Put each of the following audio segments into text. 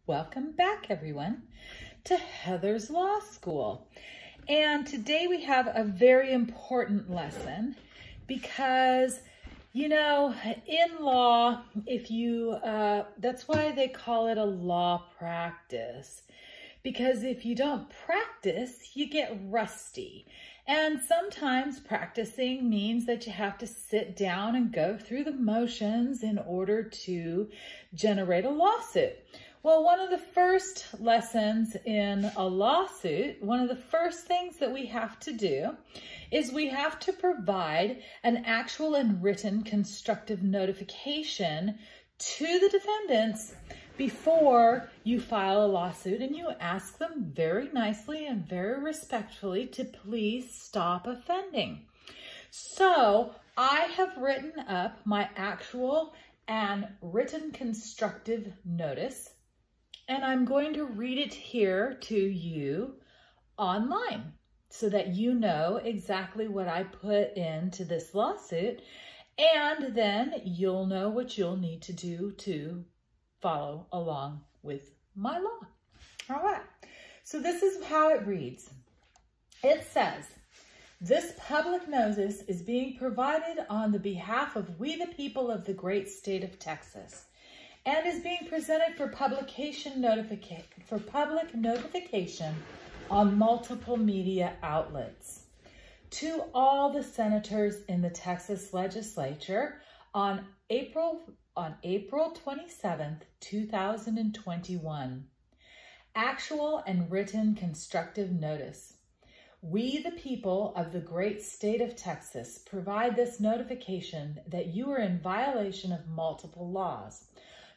Welcome back, everyone, to Heather's Law School. And today we have a very important lesson because, you know, in law, that's why they call it a law practice. Because if you don't practice, you get rusty. And sometimes practicing means that you have to sit down and go through the motions in order to generate a lawsuit. Well, one of the first lessons in a lawsuit, one of the first things that we have to do is we have to provide an actual and written constructive notification to the defendants before you file a lawsuit, and you ask them very nicely and very respectfully to please stop offending. So I have written up my actual and written constructive notice, and I'm going to read it here to you online so that you know exactly what I put into this lawsuit, and then you'll know what you'll need to do to follow along with my law. All right, so this is how it reads. It says, this public notice is being provided on the behalf of we the people of the great state of Texas and is being presented for public notification on multiple media outlets. To all the senators in the Texas legislature on April 27th, 2021. Actual and written constructive notice. We, the people of the great state of Texas, provide this notification that you are in violation of multiple laws,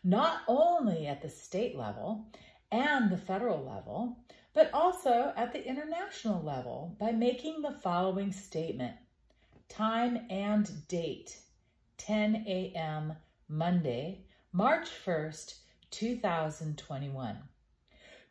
not only at the state level and the federal level, but also at the international level by making the following statement. Time and date, 10 a.m. Monday, March 1st, 2021.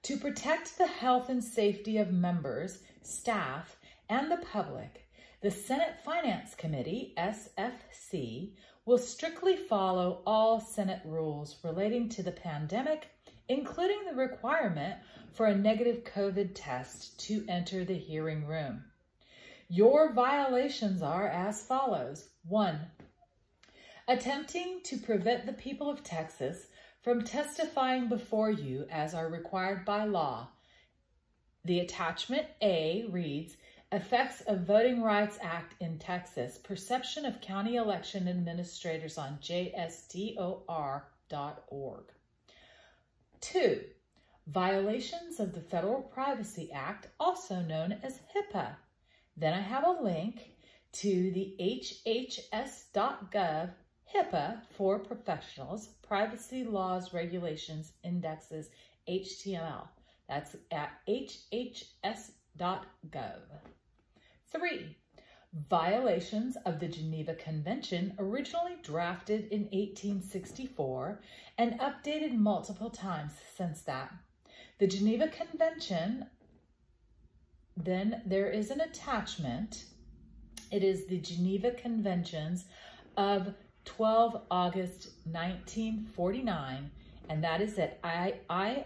To protect the health and safety of members, staff, and the public, the Senate Finance Committee, SFC, will strictly follow all Senate rules relating to the pandemic, including the requirement for a negative COVID test to enter the hearing room. Your violations are as follows. 1. Attempting to prevent the people of Texas from testifying before you as are required by law. The attachment A reads, Effects of Voting Rights Act in Texas, Perception of County Election Administrators on JSTOR.org. 2. Violations of the Federal Privacy Act, also known as HIPAA. Then I have a link to the hhs.gov HIPAA for Professionals, Privacy Laws, Regulations, Indexes, HTML. That's at hhs.gov. 3. Violations of the Geneva Convention, originally drafted in 1864 and updated multiple times since that. The Geneva Convention, then there is an attachment. It is the Geneva Conventions of 12 August 1949, and that is at icrc.org.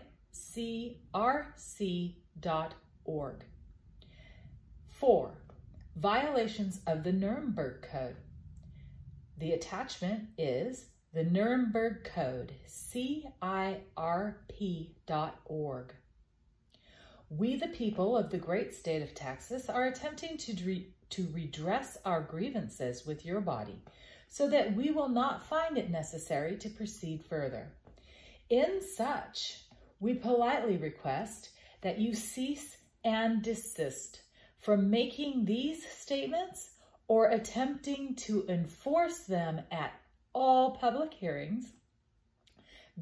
4. Violations of the Nuremberg Code. The attachment is the Nuremberg Code, CIRP.org. We, the people of the great state of Texas, are attempting to redress our grievances with your body so that we will not find it necessary to proceed further. In such, we politely request that you cease and desist from making these statements or attempting to enforce them at all public hearings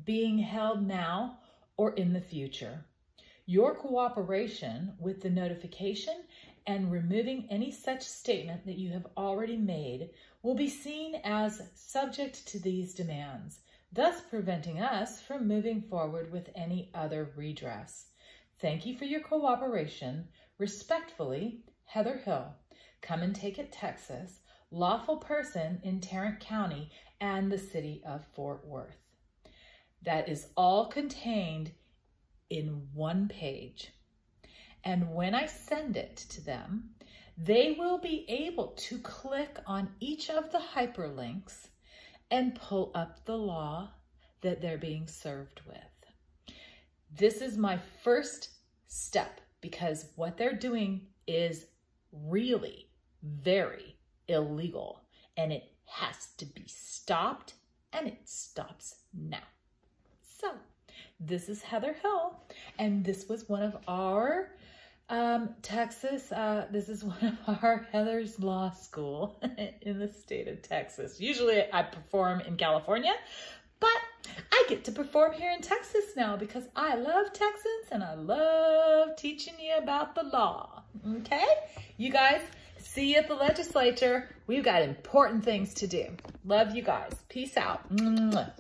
being held now or in the future. Your cooperation with the notification and removing any such statement that you have already made will be seen as subject to these demands, thus preventing us from moving forward with any other redress. Thank you for your cooperation. Respectfully, Heather Hill, Come and Take It, Texas, lawful person in Tarrant County and the city of Fort Worth. That is all contained in one page. And when I send it to them, they will be able to click on each of the hyperlinks and pull up the law that they're being served with. This is my first step because what they're doing is really very illegal and it has to be stopped, and it stops now. So this is Heather Hill, and this was one of our this is one of our Heather's Law School in the state of Texas. Usually I perform in California, but I get to perform here in Texas now because I love Texas and I love teaching you about the law. Okay? You guys, see you at the legislature. We've got important things to do. Love you guys. Peace out. Mwah.